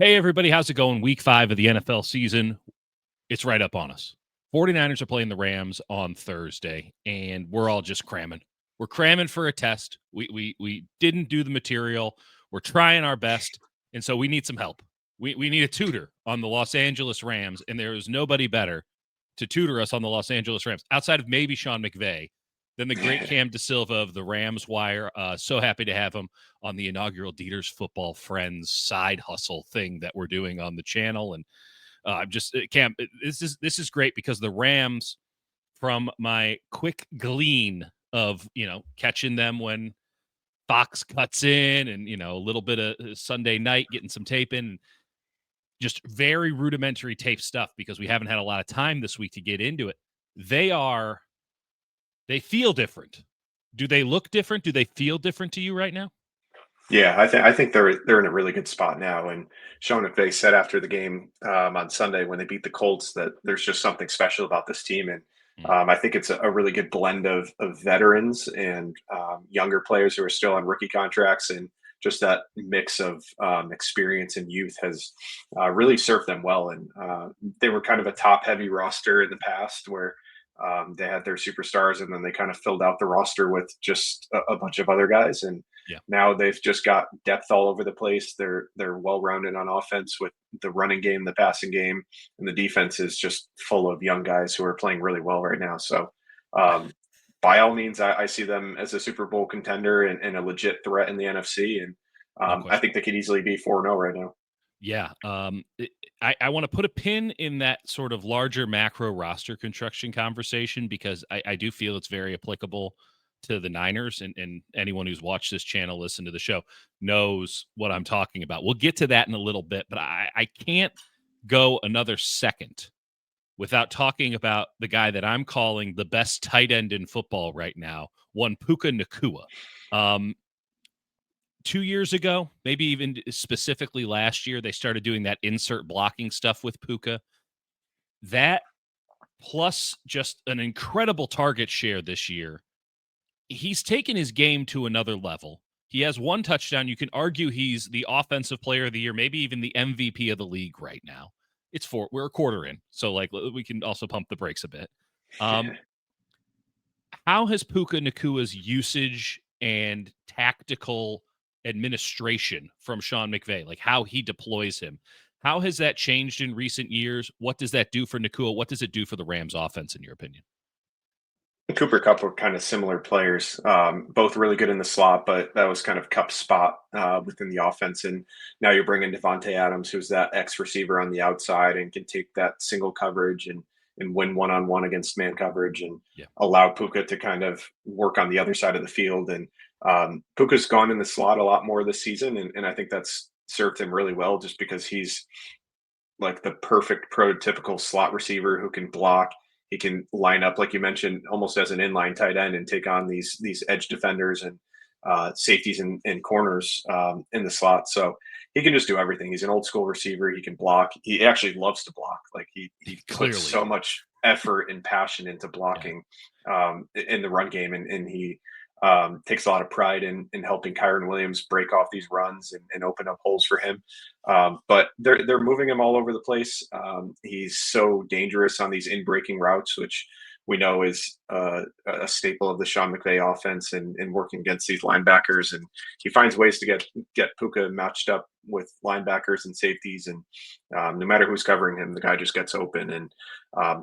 Hey, everybody. How's it going? Week 5 of the NFL season. It's right up on us. 49ers are playing the Rams on Thursday, and we're all just cramming. We're cramming for a test. We didn't do the material. We're trying our best, and so we need some help. We need a tutor on the Los Angeles Rams, and there is nobody better to tutor us on the Los Angeles Rams, outside of maybe Sean McVay, than the great Cam DaSilva of the Rams Wire. So happy to have him on the inaugural Dieter's Football Friends side hustle thing that we're doing on the channel. And I'm just Cam. This is great because the Rams, from my quick glean of catching them when Fox cuts in, and a little bit of Sunday night getting some tape in, just very rudimentary tape stuff because we haven't had a lot of time this week to get into it. They feel different. Do they look different? Do they feel different to you right now? Yeah, I think they're in a really good spot now. And Sean McVay said after the game on Sunday when they beat the Colts that there's just something special about this team, and Mm. I think it's a really good blend of veterans and younger players who are still on rookie contracts, and just that mix of experience and youth has really served them well. And they were kind of a top-heavy roster in the past, where they had their superstars, and then they kind of filled out the roster with just a bunch of other guys. And Yeah. now they've just got depth all over the place. They're well rounded on offense with the running game, the passing game, and the defense is just full of young guys who are playing really well right now. So, um, by all means, I see them as a Super Bowl contender and a legit threat in the NFC. And No I question. think they could easily be 4-0 right now. Yeah. I want to put a pin in that sort of larger macro roster construction conversation because I do feel it's very applicable to the Niners, and anyone who's watched this channel, listen to the show, knows what I'm talking about. We'll get to that in a little bit, but I can't go another second without talking about the guy that I'm calling the best tight end in football right now, one Puka Nacua. Um, 2 years ago, maybe even specifically last year, they started doing that insert blocking stuff with Puka. That plus just an incredible target share this year. He's taken his game to another level. He has one touchdown. You can argue he's the offensive player of the year, maybe even the MVP of the league right now. We're a quarter in, so like we can also pump the brakes a bit. Um, how has Puka Nakua's usage and tactical administration from Sean McVay, like how he deploys him, how has that changed in recent years? What does that do for Nakua? What does it do for the Rams offense, in your opinion? Cooper Cup were kind of similar players, both really good in the slot, but that was kind of Cup's spot within the offense. And now you're bringing Devontae Adams, who's that X receiver on the outside and can take that single coverage and win one-on-one against man coverage, and Yeah. allow Puka to kind of work on the other side of the field. And Puka's gone in the slot a lot more this season, and I think that's served him really well, just because he's like the perfect prototypical slot receiver who can block. He can line up, like you mentioned, almost as an inline tight end and take on these edge defenders and safeties and corners in the slot. So he can just do everything. He's an old school receiver. He can block. He actually loves to block. Like he puts Clearly. so much effort and passion into Yeah. blocking in the run game, and he takes a lot of pride in helping Kyron Williams break off these runs and open up holes for him. But they're moving him all over the place. He's so dangerous on these in breaking routes, which we know is a staple of the Sean McVay offense, and working against these linebackers. And he finds ways to get Puka matched up with linebackers and safeties, and no matter who's covering him, the guy just gets open. And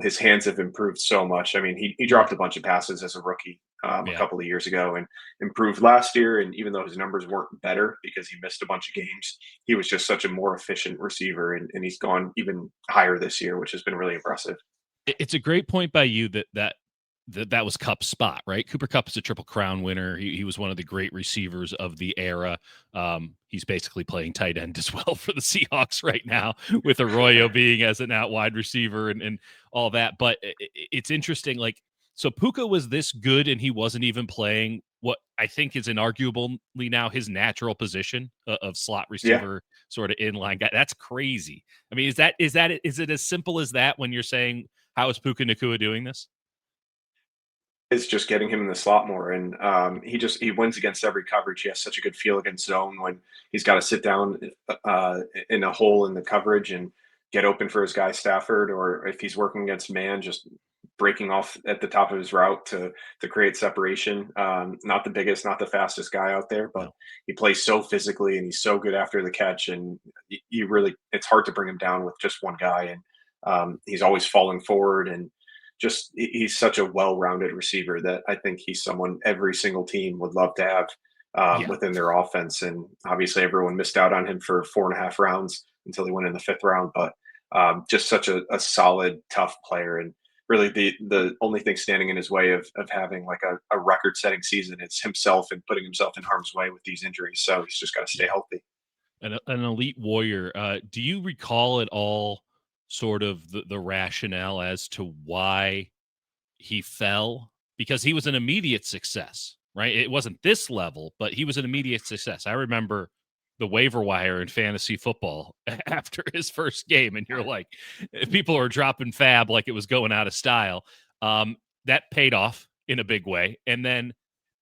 his hands have improved so much. I mean, he Mm. dropped a bunch of passes as a rookie a Yeah. couple of years ago, and improved last year. And even though his numbers weren't better because he missed a bunch of games, he was just such a more efficient receiver, and he's gone even higher this year, which has been really impressive. It's a great point by you that was Cup's spot, right? Cooper Cup is a Triple Crown winner. He was one of the great receivers of the era. He's basically playing tight end as well for the Seahawks right now, with Arroyo being as an out wide receiver and all that. But it's interesting. Like, so Puka was this good and he wasn't even playing what I think is inarguably now his natural position of slot Yeah. receiver, sort of inline guy. That's crazy. I mean, is it as simple as that when you're saying, how is Puka Nakua doing this? is just getting him in the slot more, and he wins against every coverage. He has such a good feel against zone when he's got to sit down in a hole in the coverage and get open for his guy Stafford, or if he's working against man, just breaking off at the top of his route to create separation. Not the biggest, not the fastest guy out there, but No. he plays so physically and he's so good after the catch, and you really it's hard to bring him down with just one guy, and he's always falling forward and just he's such a well-rounded receiver that I think he's someone every single team would love to have Yeah. within their offense. And obviously, everyone missed out on him for 4.5 rounds until he went in the fifth round. But just such a solid, tough player, and really the only thing standing in his way of having like a record-setting season is himself and putting himself in harm's way with these injuries. So he's just got to stay Yeah. healthy. An elite warrior. Do you recall at all sort of the rationale as to why he fell? Because he was an immediate success, right? It wasn't this level, but he was an immediate success. I remember the waiver wire in fantasy football after his first game, and you're like, people are dropping fab like it was going out of style. Um, that paid off in a big way. And then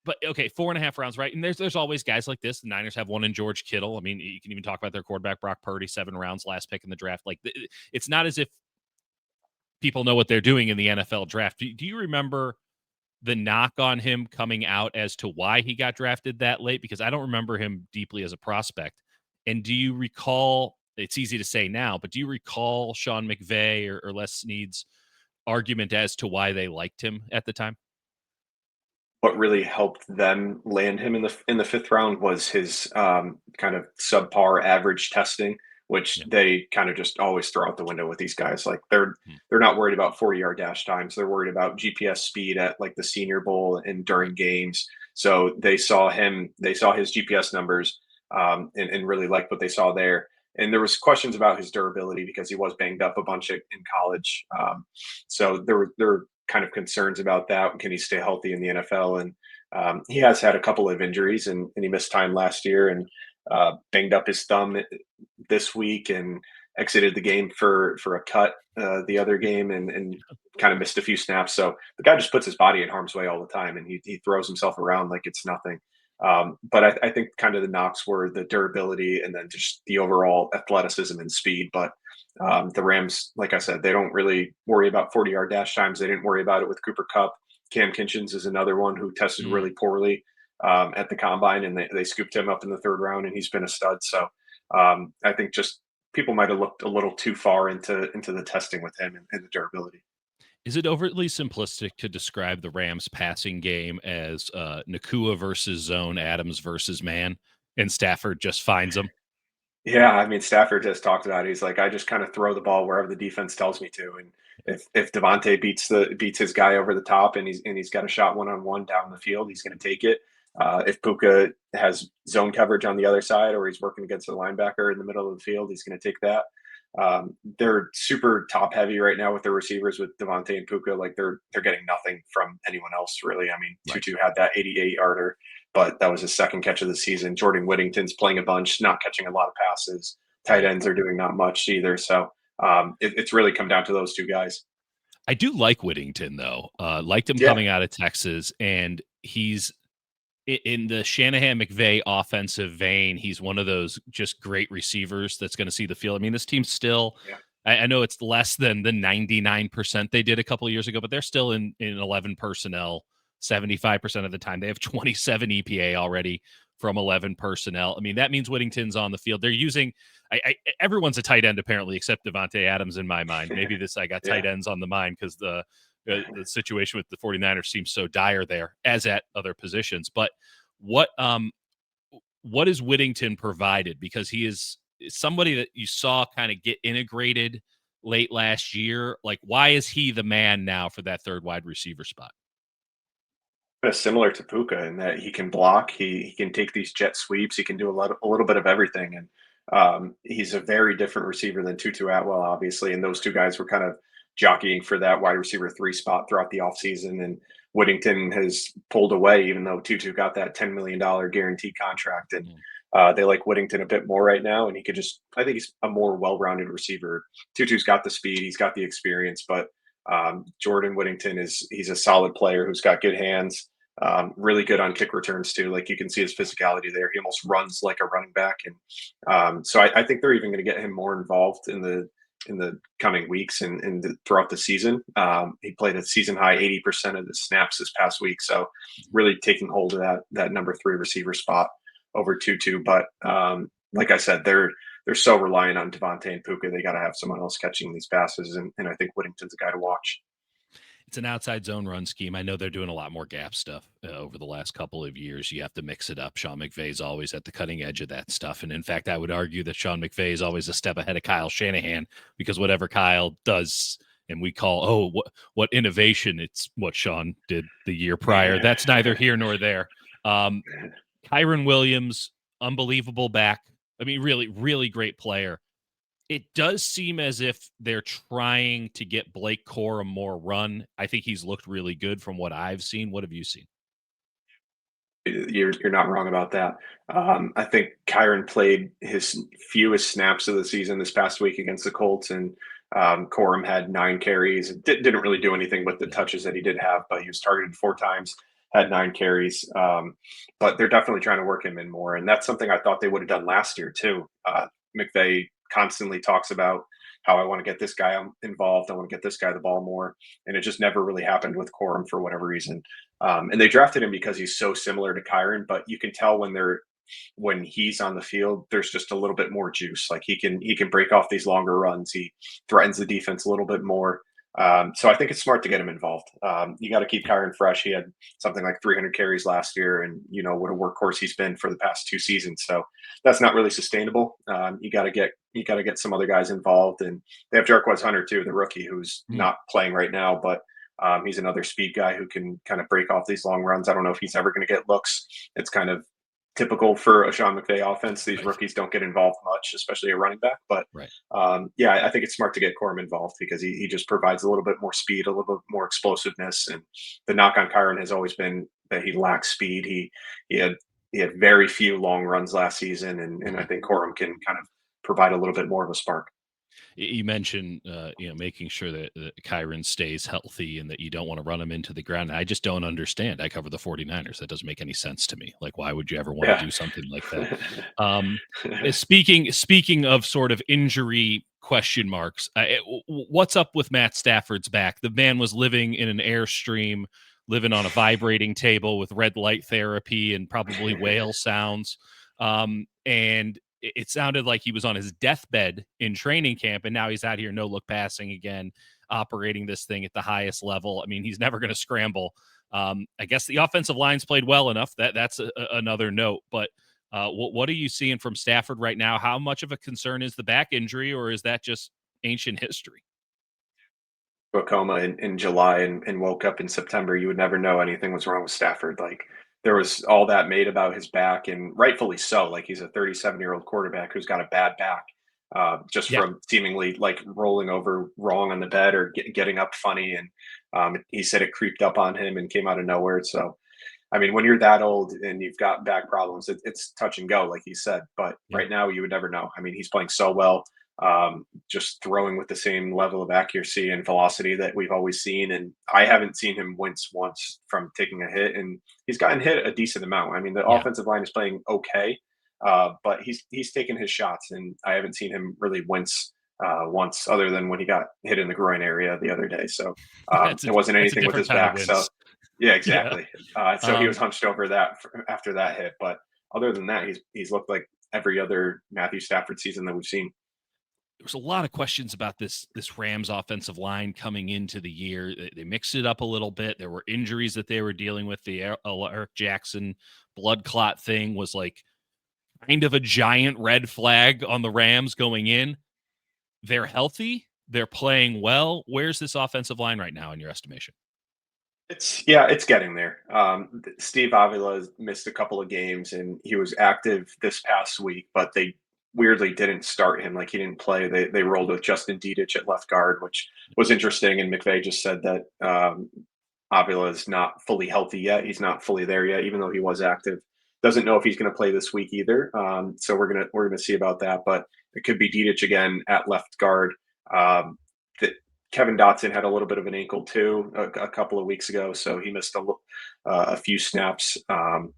but okay, 4.5 rounds, right? And there's always guys like this. The Niners have one in George Kittle. I mean, you can even talk about their quarterback Brock Purdy, 7 rounds, last pick in the draft. Like it's not as if people know what they're doing in the NFL draft. Do you remember the knock on him coming out as to why he got drafted that late? Because I don't remember him deeply as a prospect. And do you recall? It's easy to say now, but do you recall Sean McVay or Les Snead's argument as to why they liked him at the time? What really helped them land him in the fifth round was his kind of subpar average testing, which Yeah. they kind of just always throw out the window with these guys. Like Hmm. they're not worried about 40-yard dash times. They're worried about GPS speed at like the Senior Bowl and Right. during games. So they saw his GPS numbers and really liked what they saw there. And there was questions about his durability because he was banged up a bunch in college. So there were kind of concerns about that. Can he stay healthy in the NFL? And he has had a couple of injuries, and he missed time last year and banged up his thumb this week and exited the game for a cut the other game and kind of missed a few snaps. So the guy just puts his body in harm's way all the time, and he throws himself around like it's nothing. But I think kind of the knocks were the durability and then just the overall athleticism and speed. But the Rams, like I said, they don't really worry about 40-yard dash times. They didn't worry about it with Cooper Kupp. Cam Kinchins is another one who tested Mm. really poorly at the combine, and they scooped him up in the third round, and he's been a stud. So I think just people might have looked a little too far into the testing with him and the durability. Is it overtly simplistic to describe the Rams passing game as Nacua versus zone, Adams versus man, and Stafford just finds them? Yeah, I mean, Stafford has talked about it. He's like, I just kind of throw the ball wherever the defense tells me to. And if Devontae beats his guy over the top and he's got a shot 1-on-1 down the field, he's going to take it. If Puka has zone coverage on the other side or he's working against a linebacker in the middle of the field, he's going to take that. They're super top heavy right now with their receivers with Devontae and Puka. Like they're getting nothing from anyone else really. I mean, Right. Tutu had that 88-yarder, but that was his second catch of the season. Jordan Whittington's playing a bunch, not catching a lot of passes. Tight Right. ends are doing not much either. So it's really come down to those two guys. I do like Whittington though. Liked him Yeah, coming out of Texas, and he's in the Shanahan McVay offensive vein. He's one of those just great receivers that's going to see the field. I mean, this team's still. yeah, I know it's less than the 99% they did a couple of years ago, but they're still in 11 personnel 75% of the time. They have 27 EPA already from 11 personnel. I mean, that means Whittington's on the field. They're using everyone's a tight end apparently, except Devontae Adams in my mind. Maybe I got yeah. tight ends on the mind because the situation with the 49ers seems so dire there, as at other positions. But what what is Whittington provided? Because he is somebody that you saw kind of get integrated late last year. Like, why is he the man now for that third wide receiver spot? Similar to Puka in that he can block, he can take these jet sweeps, he can do a little bit of everything, and he's a very different receiver than Tutu Atwell, obviously. And those two guys were kind of jockeying for that wide receiver three spot throughout the offseason. And Whittington has pulled away, even though Tutu got that $10 million guaranteed contract. And Mm. they like Whittington a bit more right now, and he could I think he's a more well rounded receiver. Tutu's got the speed, he's got the experience, but Jordan Whittington he's a solid player who's got good hands, really good on kick returns too. Like you can see his physicality there. He almost runs like a running back, and so I think they're even going to get him more involved in the coming weeks and throughout the season. He played a season high 80% of the snaps this past week, so really taking hold of that number 3 receiver spot over Tutu. But like I said, they're so reliant on Devontae and Puka. They got to have someone else catching these passes, and I think Whittington's a guy to watch. It's an outside zone run scheme. I know they're doing a lot more gap stuff over the last couple of years. You have to mix it up. Sean McVay's always at the cutting edge of that stuff. And in fact, I would argue that Sean McVay is always a step ahead of Kyle Shanahan, because whatever Kyle does and we call, what innovation, it's what Sean did the year prior. That's neither here nor there. Kyren Williams, unbelievable back. I mean, really, really great player. It does seem as if they're trying to get Blake Corum more run. I think he's looked really good from what I've seen. What have you seen? You're not wrong about that. I think Kyren played his fewest snaps of the season this past week against the Colts, and Corum had 9 carries. Didn't really do anything with the touches that he did have, but he was targeted 4 times, had 9 carries. But they're definitely trying to work him in more, and that's something I thought they would have done last year too. McVay constantly talks about how I want to get this guy involved. I want to get this guy the ball more. And it just never really happened with Corum for whatever reason. And they drafted him because he's so similar to Kyren, but you can tell when he's on the field, there's just a little bit more juice. Like he can break off these longer runs. He threatens the defense a little bit more. So I think it's smart to get him involved. You got to keep Kyren fresh. He had something like 300 carries last year, and what a workhorse he's been for the past 2 seasons. So that's not really sustainable. You got to get some other guys involved, and they have Jarquez Hunter too, the rookie, who's not playing right now, but he's another speed guy who can kind of break off these long runs. I don't know if he's ever going to get looks. It's kind of typical for a Sean McVay offense. These rookies don't get involved much, especially a running back. But I think it's smart to get Corum involved because he just provides a little bit more speed, a little bit more explosiveness. And the knock on Kyren has always been that he lacks speed. He had very few long runs last season, and I think Corum can kind of provide a little bit more of a spark. You mentioned, making sure that Kyren stays healthy and that you don't want to run him into the ground. I just don't understand. I cover the 49ers. That doesn't make any sense to me. Like, why would you ever want to do something like that? Speaking of sort of injury question marks, what's up with Matt Stafford's back? The man was living in an Airstream, living on a vibrating table with red light therapy and probably whale sounds. And it sounded like he was on his deathbed in training camp, and now he's out here no look passing again, operating this thing at the highest level. I mean, he's never going to scramble. I guess the offensive line's played well enough. That's another note. But what are you seeing from Stafford right now? How much of a concern is the back injury, or is that just ancient history? A coma in July and woke up in September, you would never know anything was wrong with Stafford. Like there was all that made about his back, and rightfully so. Like he's a 37-year-old quarterback who's got a bad back, just from seemingly like rolling over wrong on the bed or getting up funny. And he said it creeped up on him and came out of nowhere. So, I mean, when you're that old and you've got back problems, it's touch and go, like he said. But right now, you would never know. I mean, he's playing so well, just throwing with the same level of accuracy and velocity that we've always seen. And I haven't seen him wince once from taking a hit, and he's gotten hit a decent amount. I mean, the offensive line is playing okay, but he's taken his shots, and I haven't seen him really wince once, other than when he got hit in the groin area the other day. So it wasn't anything with his back. So yeah, exactly. So he was hunched over that after that hit, but other than that, he's looked like every other Matthew Stafford season that we've seen. There was a lot of questions about this Rams offensive line coming into the year. They mixed it up a little bit. There were injuries that they were dealing with. The Eric Jackson blood clot thing was like kind of a giant red flag on the Rams going in. They're healthy. They're playing well. Where's this offensive line right now in your estimation? It's getting there. Steve Avila missed a couple of games, and he was active this past week, but they weirdly didn't start him. Like he didn't play. They rolled with Justin Dedich at left guard, which was interesting. And McVay just said that Avila is not fully healthy yet. He's not fully there yet, even though he was active. Doesn't know if he's going to play this week either. So we're gonna see about that. But it could be Dedich again at left guard. Kevin Dotson had a little bit of an ankle too a couple of weeks ago, so he missed a few snaps.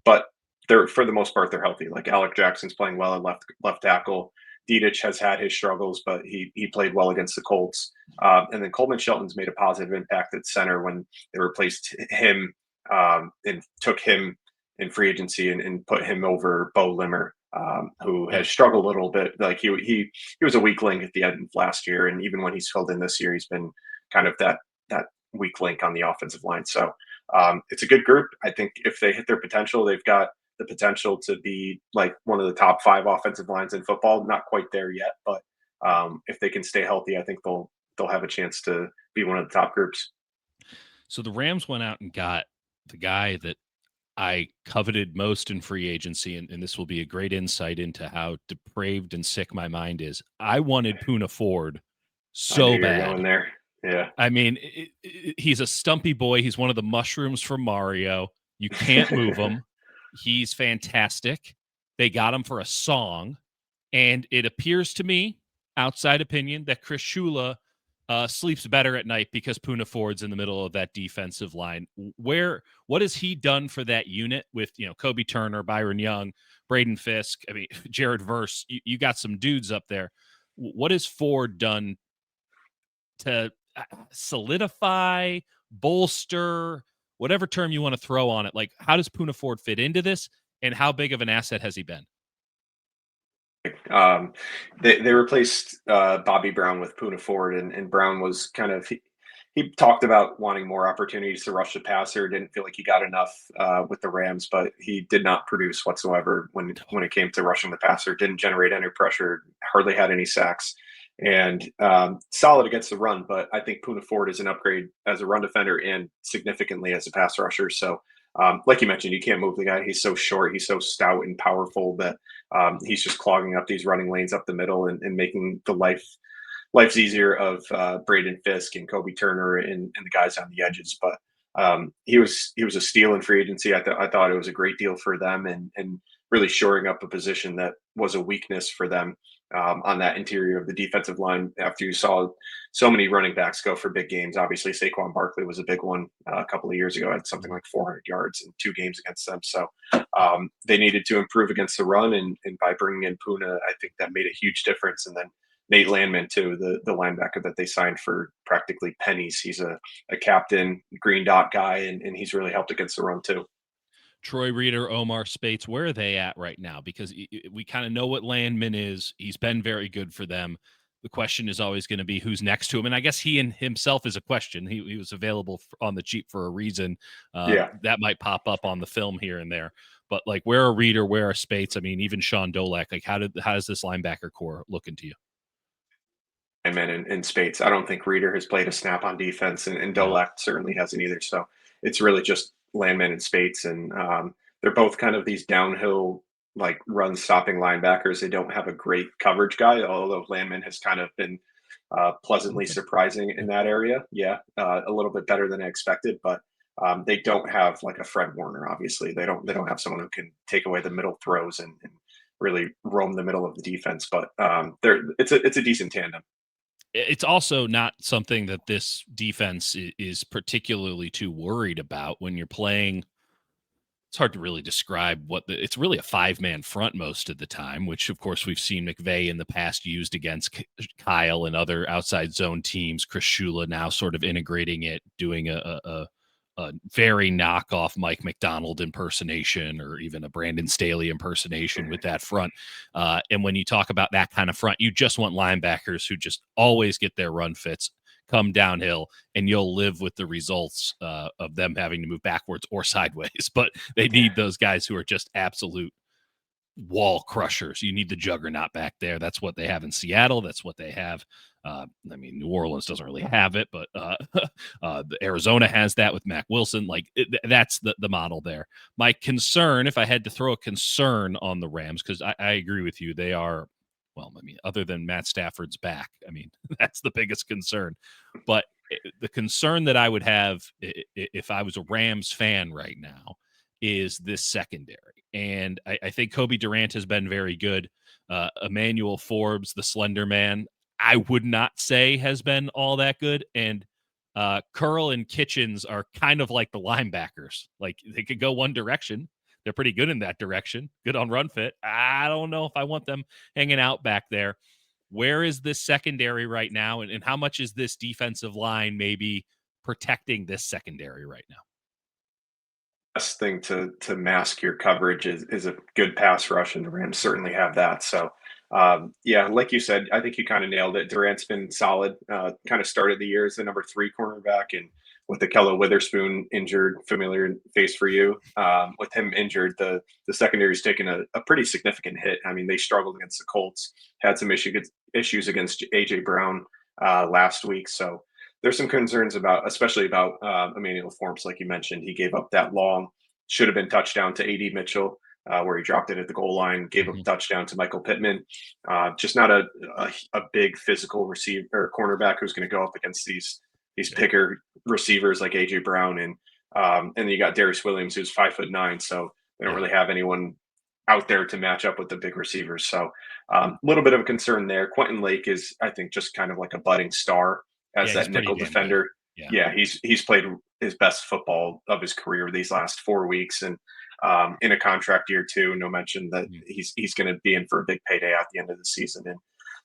But they're for the most part they're healthy. Like Alec Jackson's playing well at left tackle. Dedich has had his struggles, but he played well against the Colts. And then Coleman Shelton's made a positive impact at center when they replaced him and took him in free agency and put him over Bo Limmer, who has struggled a little bit. Like he was a weak link at the end of last year, and even when he's filled in this year, he's been kind of that weak link on the offensive line. So it's a good group. I think if they hit their potential, they've got the potential to be like one of the top 5 offensive lines in football. Not quite there yet, but if they can stay healthy, I think they'll have a chance to be one of the top groups. So the Rams went out and got the guy that I coveted most in free agency, and this will be a great insight into how depraved and sick my mind is. I wanted Puna Ford I knew so you were going bad. there. Yeah. I mean, he's a stumpy boy. He's one of the mushrooms from Mario. You can't move him. He's fantastic. They got him for a song, and it appears to me, outside opinion, that Chris Shula sleeps better at night because Puna Ford's in the middle of that defensive line. What has he done for that unit with, Kobe Turner, Byron Young, Braden Fisk? I mean, Jared Verse, you got some dudes up there. What has Ford done to solidify, bolster, whatever term you want to throw on it? Like, how does Puna Ford fit into this, and how big of an asset has he been? They replaced Bobby Brown with Puna Ford, and Brown was kind of he talked about wanting more opportunities to rush the passer. Didn't feel like he got enough with the Rams, but he did not produce whatsoever when it came to rushing the passer. Didn't generate any pressure. Hardly had any sacks, and solid against the run. But I think Puna Ford is an upgrade as a run defender and significantly as a pass rusher. So. Like you mentioned, you can't move the guy. He's so short. He's so stout and powerful that he's just clogging up these running lanes up the middle and making life's easier of Braden Fisk and Kobe Turner and the guys on the edges. But he was a steal in free agency. I thought it was a great deal for them and really shoring up a position that was a weakness for them on that interior of the defensive line. After you saw so many running backs go for big games, obviously Saquon Barkley was a big one a couple of years ago. Had something like 400 yards in 2 games against them. So they needed to improve against the run, and by bringing in Puna, I think that made a huge difference. And then Nate Landman too, the linebacker that they signed for practically pennies. He's a captain, green dot guy, and he's really helped against the run too. Troy Reader, Omar Spates, where are they at right now? Because we kind of know what Landman is. He's been very good for them. The question is always going to be who's next to him. And I guess he and himself is a question. He was available on the cheap for a reason. Yeah. That might pop up on the film here and there. But like, where are Reader? Where are Spates? I mean, even Sean Dolak. Like, how does this linebacker core looking to you? And Spates. I don't think Reader has played a snap on defense, and No. Dolak certainly hasn't either. So it's really just Landman and Spates, and they're both kind of these downhill like run stopping linebackers. They don't have a great coverage guy, although Landman has kind of been pleasantly Okay. surprising in that area. Yeah, a little bit better than I expected, but they don't have like a Fred Warner. Obviously, they don't have someone who can take away the middle throws and really roam the middle of the defense. But it's a decent tandem. It's also not something that this defense is particularly too worried about when you're playing. It's hard to really describe it's really a 5-man front most of the time, which of course we've seen McVay in the past used against Kyle and other outside zone teams. Chris Shula now sort of integrating it, doing a very knockoff Mike McDonald impersonation or even a Brandon Staley impersonation with that front. And when you talk about that kind of front, you just want linebackers who just always get their run fits, come downhill, and you'll live with the results of them having to move backwards or sideways. But they need those guys who are just absolute wall crushers. You need the juggernaut back there. That's what they have in Seattle. That's what they have. I mean, New Orleans doesn't really have it, but Arizona has that with Mac Wilson. Like that's the model there. My concern, if I had to throw a concern on the Rams, because I agree with you, they are, well, I mean, other than Matt Stafford's back, I mean, that's the biggest concern. But the concern that I would have if I was a Rams fan right now is this secondary. And I think Kobe Durant has been very good. Emmanuel Forbes, the slender man, I would not say has been all that good. And Curl and Kitchens are kind of like the linebackers. Like they could go one direction. They're pretty good in that direction. Good on run fit. I don't know if I want them hanging out back there. Where is this secondary right now? And how much is this defensive line maybe protecting this secondary right now? Best thing to mask your coverage is a good pass rush, and the Rams certainly have that. So, yeah, like you said, I think you kind of nailed it. Durant's been solid. Kind of started the year as the number 3 cornerback, and with the Kello Witherspoon injured, familiar face for you. With him injured, the secondary's taken a pretty significant hit. I mean, they struggled against the Colts, had some issues against AJ Brown last week, so there's some concerns about, especially about Emmanuel Forbes, like you mentioned. He gave up that long, should have been touchdown to AD Mitchell, where he dropped it at the goal line, gave up a touchdown to Michael Pittman. Just not a big physical receiver or cornerback who's going to go up against these bigger receivers like AJ Brown, and then you got Darius Williams, who's 5'9", so they don't really have anyone out there to match up with the big receivers. So a little bit of a concern there. Quentin Lake is, I think, just kind of like a budding star as that nickel defender. Yeah, he's played his best football of his career these last 4 weeks, and in a contract year too. No mention that he's going to be in for a big payday at the end of the season. And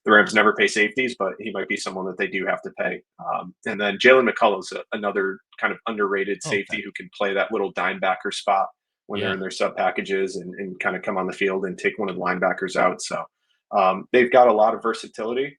the Rams never pay safeties, but he might be someone that they do have to pay. And then Jalen McCullough's another kind of underrated safety who can play that little dime backer spot when they're in their sub packages and kind of come on the field and take one of the linebackers out. So they've got a lot of versatility.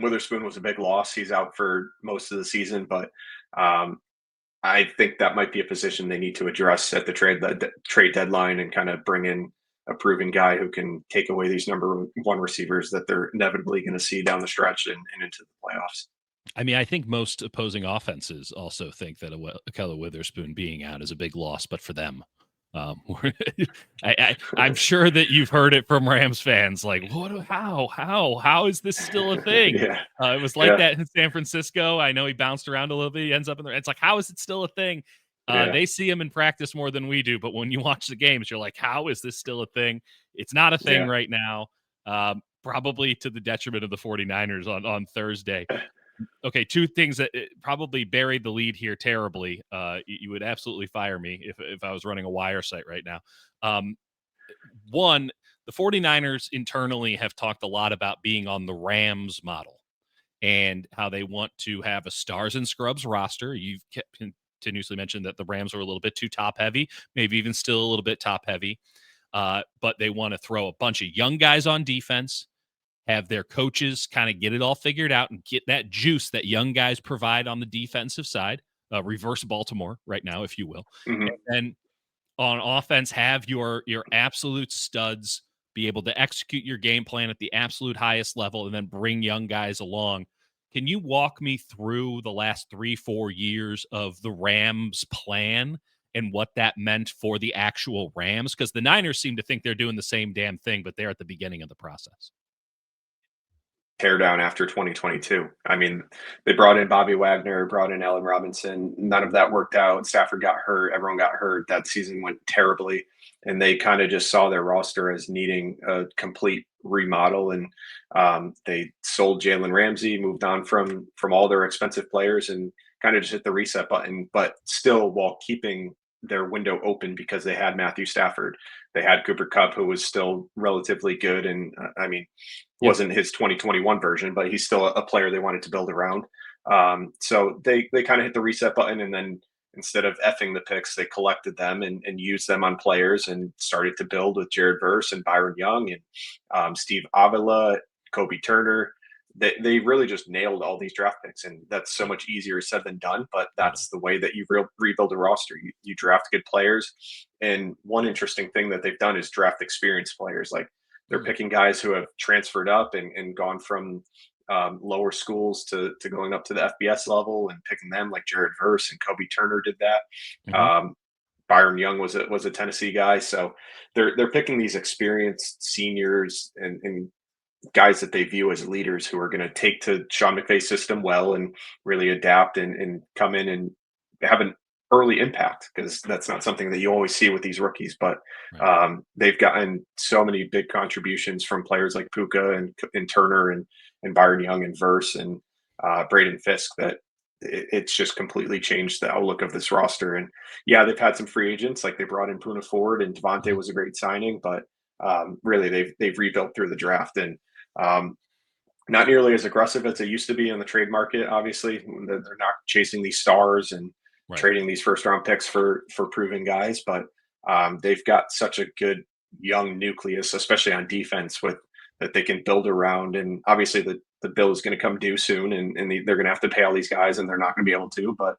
Witherspoon was a big loss. He's out for most of the season, but I think that might be a position they need to address at the trade deadline and kind of bring in a proven guy who can take away these number 1 receivers that they're inevitably going to see down the stretch and into the playoffs. I mean, I think most opposing offenses also think that Kello Witherspoon being out is a big loss, but for them, I'm sure that you've heard it from Rams fans. Like, how is this still a thing? It was like that in San Francisco. I know he bounced around a little bit. He ends up in there. It's like, how is it still a thing? They see him in practice more than we do, but when you watch the games, you're like, how is this still a thing? It's not a thing right now. Probably to the detriment of the 49ers on Thursday. Okay, 2 things that probably buried the lead here terribly. You would absolutely fire me if I was running a wire site right now. One, the 49ers internally have talked a lot about being on the Rams model and how they want to have a stars and scrubs roster. You've continuously mentioned that the Rams are a little bit too top heavy, maybe even still a little bit top heavy. But they want to throw a bunch of young guys on defense, have their coaches kind of get it all figured out and get that juice that young guys provide on the defensive side. Reverse Baltimore right now, if you will. And then on offense, have your absolute studs be able to execute your game plan at the absolute highest level and then bring young guys along. Can you walk me through the last 3-4 years of the Rams plan and what that meant for the actual Rams? Because the Niners seem to think they're doing the same damn thing, but they're at the beginning of the process. Tear down after 2022. I mean, they brought in Bobby Wagner, brought in Allen Robinson. None of that worked out. Stafford got hurt. Everyone got hurt. That season went terribly. And they kind of just saw their roster as needing a complete remodel. And they sold Jalen Ramsey, moved on from all their expensive players, and kind of just hit the reset button, but still while keeping their window open because they had Matthew Stafford. They had Cooper Kupp, who was still relatively good. And I mean, wasn't his 2021 version, but he's still a player they wanted to build around. So they kind of hit the reset button, and then instead of effing the picks, they collected them and used them on players and started to build with Jared Verse and Byron Young and Steve Avila, Kobe Turner. They really just nailed all these draft picks, and that's so much easier said than done. But that's the way that you rebuild a roster. You draft good players, and one interesting thing that they've done is draft experienced players. Like they're picking guys who have transferred up and gone from lower schools to going up to the FBS level and picking them, like Jared Verse and Kobe Turner did that. Byron Young was a Tennessee guy, so they're picking these experienced seniors and guys that they view as leaders who are going to take to Sean McVay's system well and really adapt and come in and have an early impact, because that's not something that you always see with these rookies. But they've gotten so many big contributions from players like Puka and Turner and and Byron Young and Verse and Braden Fisk that it's just completely changed the outlook of this roster. And yeah, they've had some free agents, like they brought in Puna Ford and Devontae Mhm. was a great signing, but really they've rebuilt through the draft and um, not nearly as aggressive as they used to be in the trade market. Obviously, they're not chasing these stars and Right. trading these first round picks for proven guys, but they've got such a good young nucleus, especially on defense, with that they can build around. And obviously, the bill is going to come due soon, and they're going to have to pay all these guys, and they're not going to be able to. But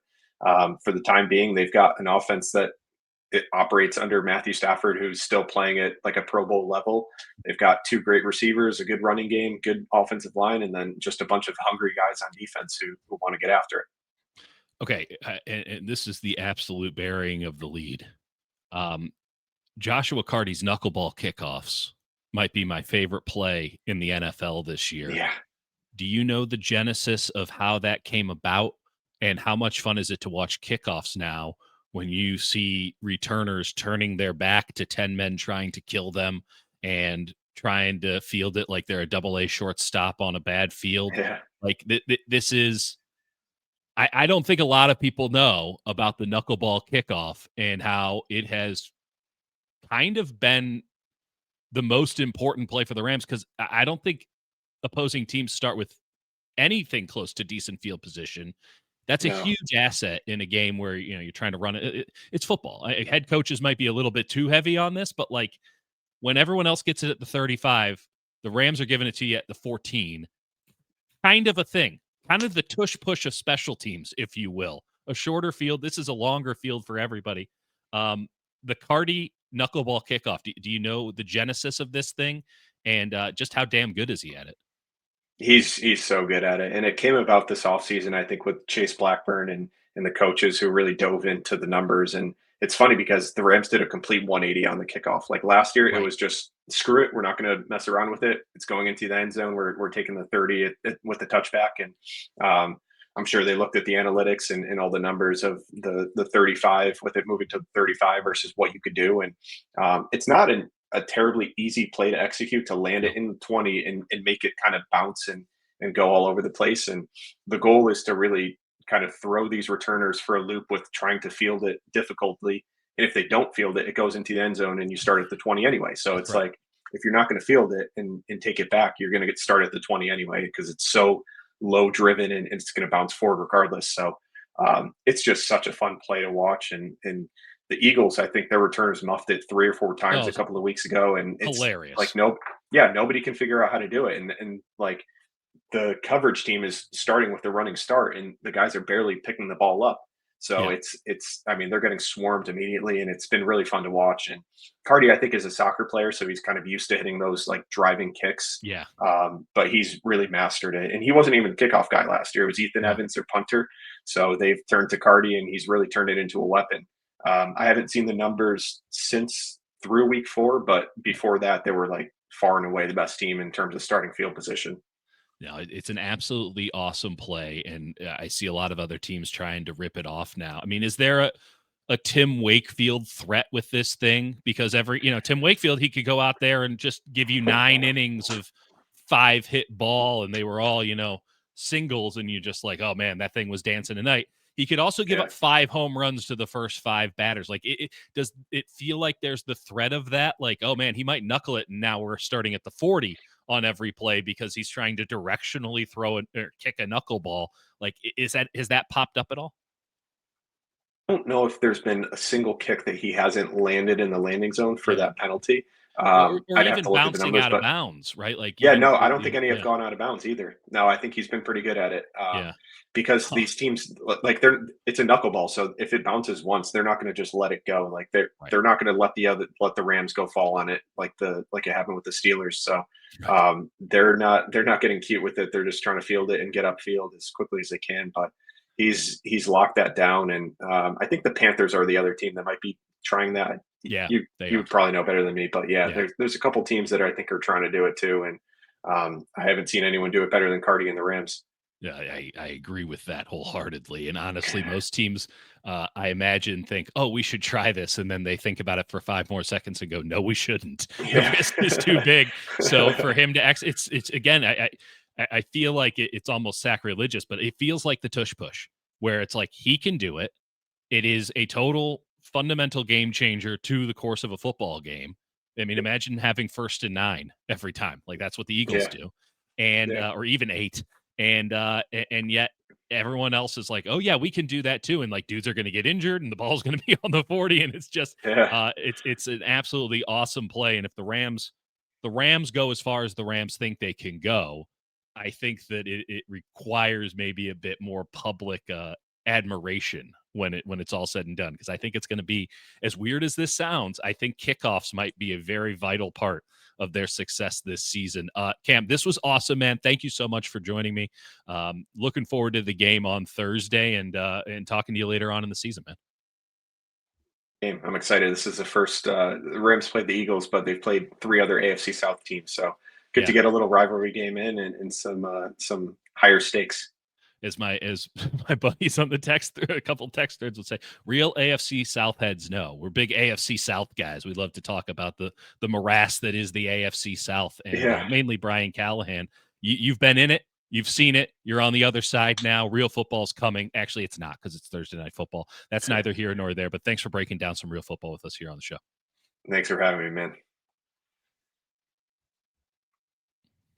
for the time being, they've got an offense that it operates under Matthew Stafford, who's still playing at like a Pro Bowl level. They've got two great receivers, a good running game, good offensive line, and then just a bunch of hungry guys on defense who want to get after it. Okay, and this is the absolute burying of the lead. Um, Joshua Carty's knuckleball kickoffs might be my favorite play in the NFL this year. Yeah. Do you know the genesis of how that came about? And how much fun is it to watch kickoffs now when you see returners turning their back to 10 men trying to kill them and trying to field it like they're a double A shortstop on a bad field? Yeah. Like this is, I don't think a lot of people know about the knuckleball kickoff and how it has kind of been the most important play for the Rams because I don't think opposing teams start with anything close to decent field position. That's a No. huge asset in a game where you're trying to run it. It's football. Head coaches might be a little bit too heavy on this, but like when everyone else gets it at the 35, the Rams are giving it to you at the 14. Kind of a thing. Kind of the tush push of special teams, if you will. A shorter field. This is a longer field for everybody. The Cardi knuckleball kickoff. Do you know the genesis of this thing and just how damn good is he at it? He's so good at it, and it came about this offseason, I think, with Chase Blackburn and the coaches who really dove into the numbers. And it's funny because the Rams did a complete 180 on the kickoff. Like last year, it Right. was just screw it, we're not going to mess around with it. It's going into the end zone. We're taking the 30 with the touchback, and I'm sure they looked at the analytics and all the numbers of the 35 with it moving to 35 versus what you could do. And it's not a terribly easy play to execute to land No. it in 20 and make it kind of bounce and go all over the place. And the goal is to really kind of throw these returners for a loop with trying to field it difficultly. And if they don't field it, it goes into the end zone and you start at the 20 anyway. So That's it's right. like if you're not going to field it and take it back, you're going to get started at the 20 anyway because it's so low driven and it's going to bounce forward regardless. So it's just such a fun play to watch. And the Eagles, I think their returners muffed it 3 or 4 times Oh, a couple of weeks ago, and it's like hilarious. nobody can figure out how to do it, and like the coverage team is starting with the running start, and the guys are barely picking the ball up. So Yeah. it's I mean they're getting swarmed immediately, and it's been really fun to watch. And Cardi, I think, is a soccer player, so he's kind of used to hitting those like driving kicks. Yeah. But he's really mastered it, and he wasn't even the kickoff guy last year. It was Ethan No. Evans, their punter. So they've turned to Cardi, and he's really turned it into a weapon. I haven't seen the numbers since through week 4, but before that, they were like far and away the best team in terms of starting field position. No, it's an absolutely awesome play, and I see a lot of other teams trying to rip it off now. I mean, is there a Tim Wakefield threat with this thing? Because Tim Wakefield, he could go out there and just give you 9 innings of 5 hit ball, and they were all singles, and you just like, oh man, that thing was dancing tonight. He could also give Yeah. up 5 home runs to the first 5 batters. Like, does it feel like there's the threat of that? Like, oh man, he might knuckle it, and now we're starting at the 40 on every play because he's trying to directionally throw or kick a knuckleball. Like, has that popped up at all? I don't know if there's been a single kick that he hasn't landed in the landing zone for Yeah, that penalty. or I'd have even to look at the bouncing numbers, out of but bounds, right? Like yeah, even no, I don't think any have yeah, gone out of bounds either. No, I think he's been pretty good at it, yeah, because huh, these teams like it's a knuckleball, so if it bounces once, they're not going to just let it go. Like right, they're not going to let the Rams go fall on it like it happened with the Steelers. So right. they're not getting cute with it. They're just trying to field it and get upfield as quickly as they can. But he's locked that down, and I think the Panthers are the other team that might be trying that. Yeah, they You are. would probably know better than me, but yeah, Yeah. there's a couple teams that I think are trying to do it too, and I haven't seen anyone do it better than Cardi and the Rams. Yeah, I agree with that wholeheartedly. And honestly, most teams, I imagine, think, "Oh, we should try this," and then they think about it for 5 more seconds and go, "No, we shouldn't. The Yeah. risk is too big." So for him to it's again, I feel like it's almost sacrilegious, but it feels like the tush push, where it's like he can do it. It is a total fundamental game changer to the course of a football game. I mean, imagine having 1st and 9 every time. Like that's what the Eagles Yeah. do, and Yeah. or even 8, and yet everyone else is like, oh yeah, we can do that too, and like dudes are going to get injured, and the ball's going to be on the 40, and it's just Yeah. it's an absolutely awesome play. And if the Rams go as far as the Rams think they can go, I think that it requires maybe a bit more public admiration when it's all said and done, because I think it's going to be, as weird as this sounds, I think kickoffs might be a very vital part of their success this season. Cam, this was awesome, man. Thank you so much for joining me. Looking forward to the game on Thursday, and talking to you later on in the season, man. Game. I'm excited. This is the first the Rams played the Eagles, but they've played 3 other AFC South teams. So good to Yeah. get a little rivalry game in, and some higher stakes. As my buddies on the a couple text threads would say, real AFC South heads know. We're big AFC South guys. We love to talk about the morass that is the AFC South, and Yeah. mainly Brian Callahan. You've been in it. You've seen it. You're on the other side now. Real football's coming. Actually, it's not, because it's Thursday night football. That's neither here nor there. But thanks for breaking down some real football with us here on the show. Thanks for having me, man.